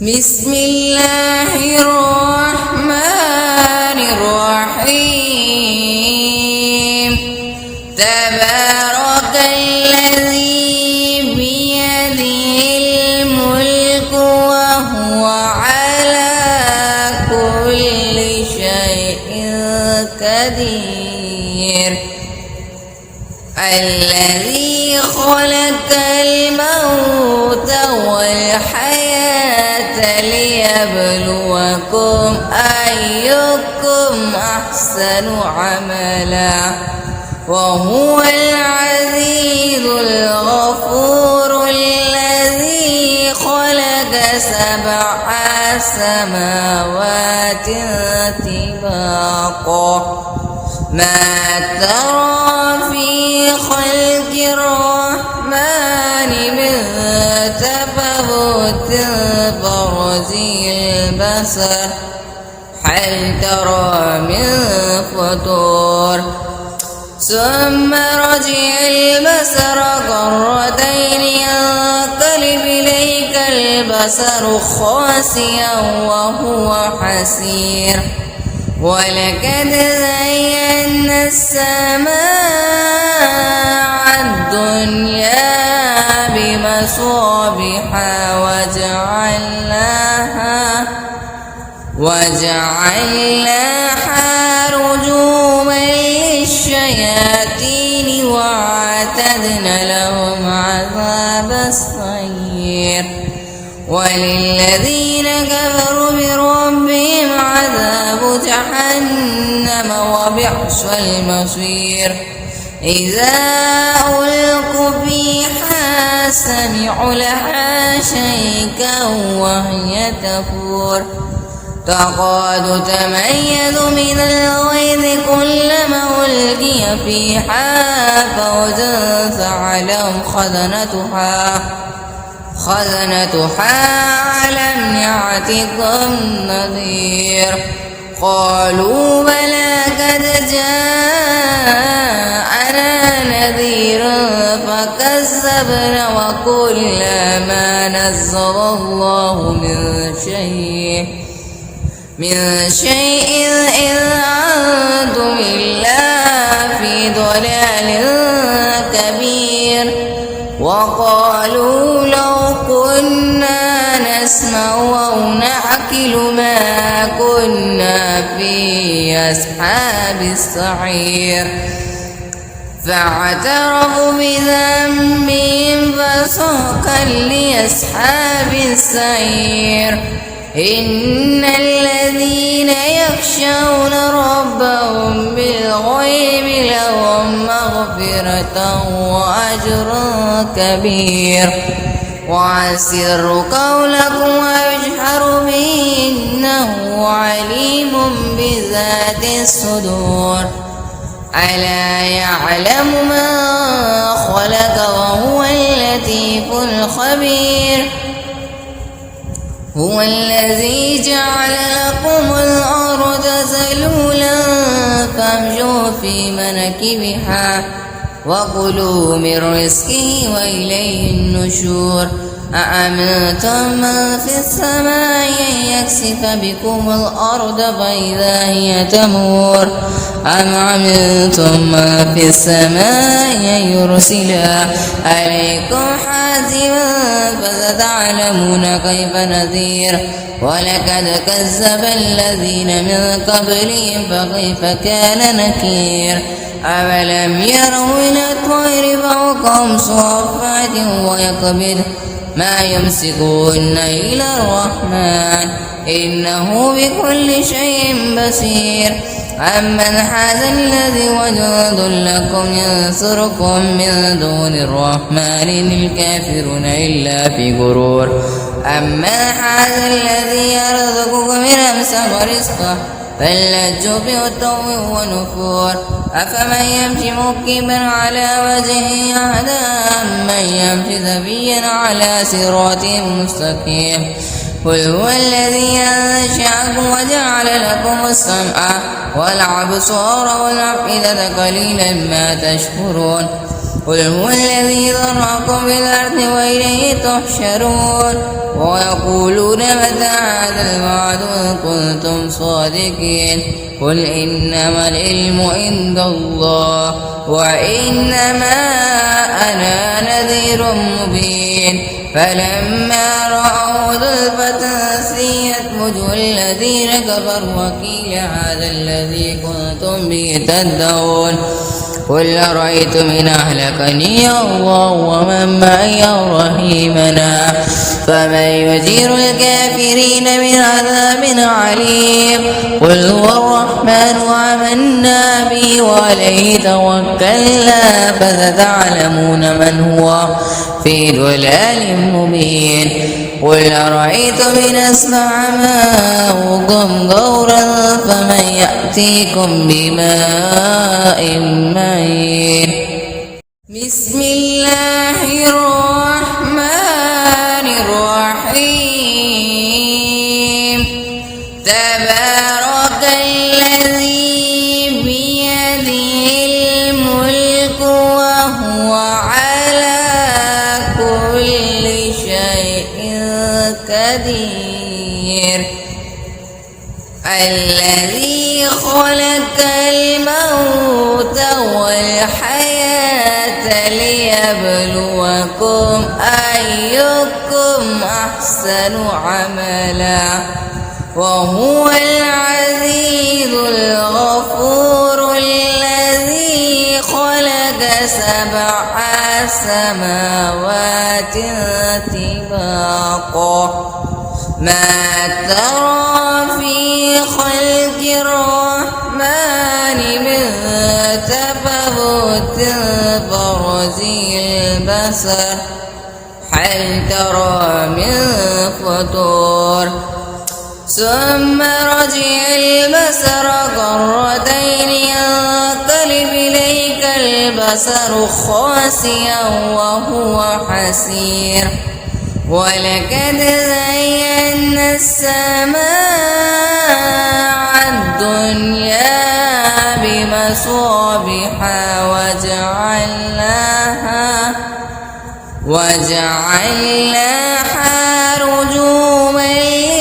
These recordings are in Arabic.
بسم الله الرحمن الرحيم تبارك الذي بيده الملك وهو على كل شيء قدير الذي خلق الموت والحياة ليبلوكم أيكم أحسن عملا وهو العزيز الغفور الذي خلق 7 سماوات طباقا ما ترى في خلق الرحمن من تفاوت فرزي البصر هل ترى من فطور ثم رجع البصر كرتين ينقلب إليك البصر خاسئا وهو حسير ولقد زينا السماء الدنيا بمصابيح وجعلناها رجوما للشياطين وأعتدنا لهم عذاب السعير وللذين كفروا بربهم عذاب جهنم وبئس المصير إذا ألقوا فيها سمعوا لها شيئا وهي تفور تكاد تميز من الغيظ كلما ألقي فيها فوج سألهم خزنتها ألم يأتكم نذير قالوا بلى قد جاءنا نذير فكذبنا وقلنا ما نزل الله من شيء إذ أنتم إلا في ضلال كبير وقالوا لو كنا نسمع أو نعقل ما كنا في أصحاب السعير فاعترفوا بذنبهم فسحقا لأصحاب السعير إن الذين يخشون ربهم بالغيب لهم مغفرة وأجر كبير وأسروا قولكم واجهروا به إنه عليم بذات الصدور ألا يعلم ما خلق وهو اللطيف الخبير هو الذي جعل لكم الأرض ذلولا فامشوا في مناكبها وكلوا من رزقه وإليه النشور أأمنتم من في السماء أن يكسف بكم الأرض فإذا هي تمور أم أمنتم من في السماء أن يرسل عليكم حاسبا فستعلمون كيف نذير ولقد كذب الذين من قبلهم فكيف كان نكير أولم يروا إلى الطير فوقهم صافات ويقبض ما يمسكون إلى الرحمن إنه بكل شيء بصير أمن هذا الذي وجود لكم ينصركم من دون الرحمن إن الكافرون إلا في غرور أمن هذا الذي يرزقكم من أمسك رزقه فلجوا في عتو ونفور أفمن يمشي مكبا على وجهه أهدى أمن يمشي سويا على صراط مستقيم قل هو الذي أنشأكم وجعل لكم السمع والأبصار والأفئدة قليلا ما تشكرون قل هو الذي ذرأكم في الأرض وإليه تحشرون ويقولون متى هذا الوعد إن كنتم صادقين قل إنما العلم عند الله وإنما أنا نذير مبين فلما رأوا زلفة سيئت وجوه الذين كفروا وقيل هذا الذي كنتم به تدعون قل أرأيتم إن أهلكني الله ومن معي أو رحمنا فمن يجير الكافرين من عذاب عليم قل هو الرحمن وآمنا به وعليه توكلنا فستعلمون من هو في ضلال مبين قل أرأيتم إن أسمع ماؤكم غورا فمن يأتيكم بماء معين بسم الله الرحمن الرحيم تبارك الذي بيده الملك وهو على كل شيء قدير الذي خلق الموت والحياة ليبلوكم أيكم أحسن عملا وهو العزيز الغفور الذي خلق 7 سماوات طباقا ما ترى في خلق الرحمن من تفاوت فرزي البصر هل ترى من فطور ثم رجع البصر كرتين ينقلب إليك البصر خاسئا وهو حسير ولقد زينا السماء الدنيا بمصابيح وجعلناها رجوما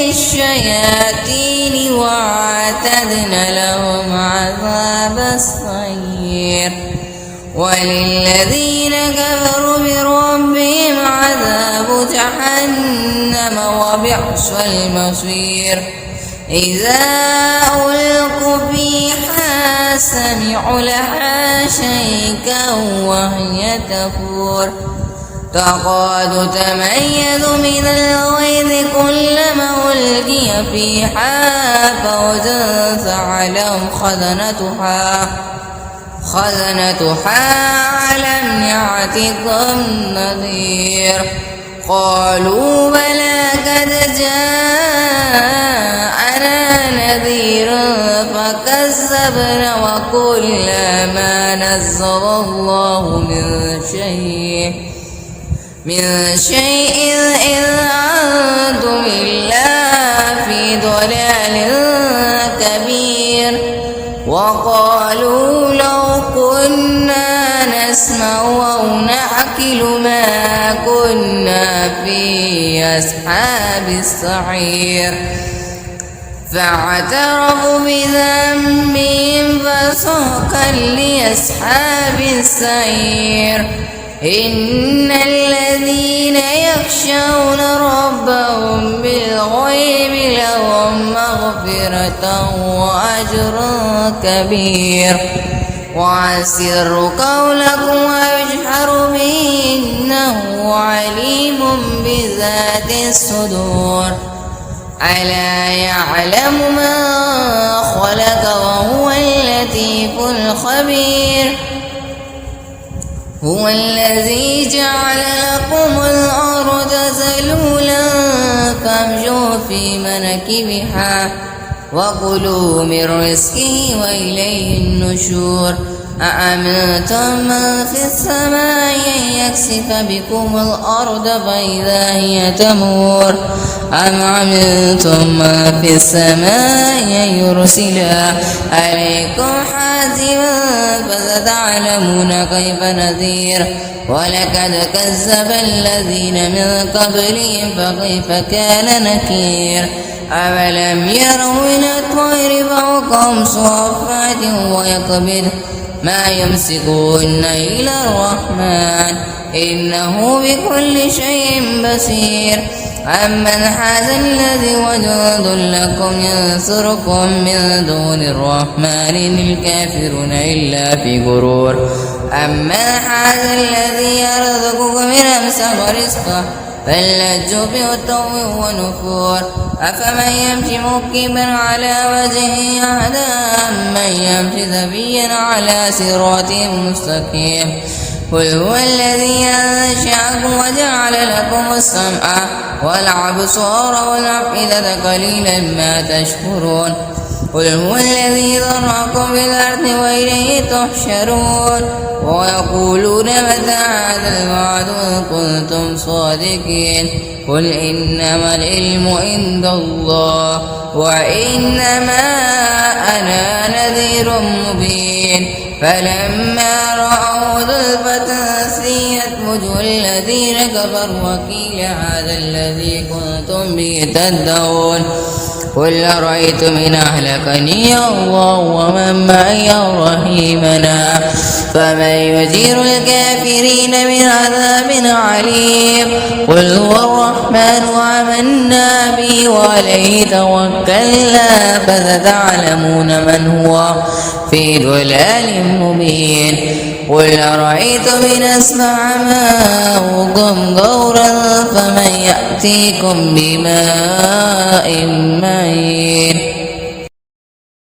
للشياطين وأعتدنا لهم عذاب السعير وللذين كفروا بربهم عذاب جهنم وبئس المصير إذا ألقوا فيها سمعوا لها شيئا وهي تفور تكاد تميز من الغيظ كلما ألقي فيها فوج سألهم خزنتها ألم يأتكم نذير قالوا بلى قد جاءنا نذير فكذبنا وقلنا ما نزل الله من شيء إذ أنتم إلا في ضلال كبير وقالوا لو كنا نسمع أو نعقل ما كنا في أصحاب السعير فاعترفوا بذنبهم فسحقا لأصحاب السعير إن الذين يخشون ربهم بالغيب لهم مغفرة وأجر كبير وأسروا قولكم واجهروا به إنه عليم بذات الصدور ألا يعلم ما خلق وهو اللطيف الخبير هو الذي جعل لكم الأرض ذلولا فامشوا في مناكبها وكلوا من رزقه وإليه النشور أأمنتم من في السماء أن يكسف بكم الأرض فإذا هي تمور أم أمنتم من في السماء أن يرسل عليكم حاسبا فستعلمون كيف نذير ولقد كذب الذين من قبلهم فكيف كان نكير أولم يروا إلى الطير فوقهم صافات ويقبض ما يمسكون إلى الرحمن إنه بكل شيء بصير أمن هذا الذي وجند لكم ينصركم من دون الرحمن الكافرون إلا في غرور أمن هذا الذي يرزقكم من أمسك رزقه فلجوا في عتو ونفور أفمن يمشي مكبا على وجهه أهدى أمن يمشي سويا على صراط مستقيم قل هو الذي أنشأكم وجعل لكم السمع والأبصار والأفئدة قليلا ما تشكرون قل هو الذي ذرأكم في الأرض وإليه تحشرون ويقولون متى هذا الوعد إن كنتم صادقين قل إنما العلم عند الله وإنما أنا نذير مبين فلما رأوا زلفة سيئت وجوه الذين كفروا وقيل هذا الذي كنتم به تدعون قل أرأيتم إن أهلكني الله ومن معي رحيمنا فمن يجير الكافرين من عذاب عليم قل هو الرحمن آمنا به وعليه توكلنا فستعلمون من هو في ضلال مبين قل أرأيتم إن أسمع ماؤكم غورا فمن يأتيكم بماء معين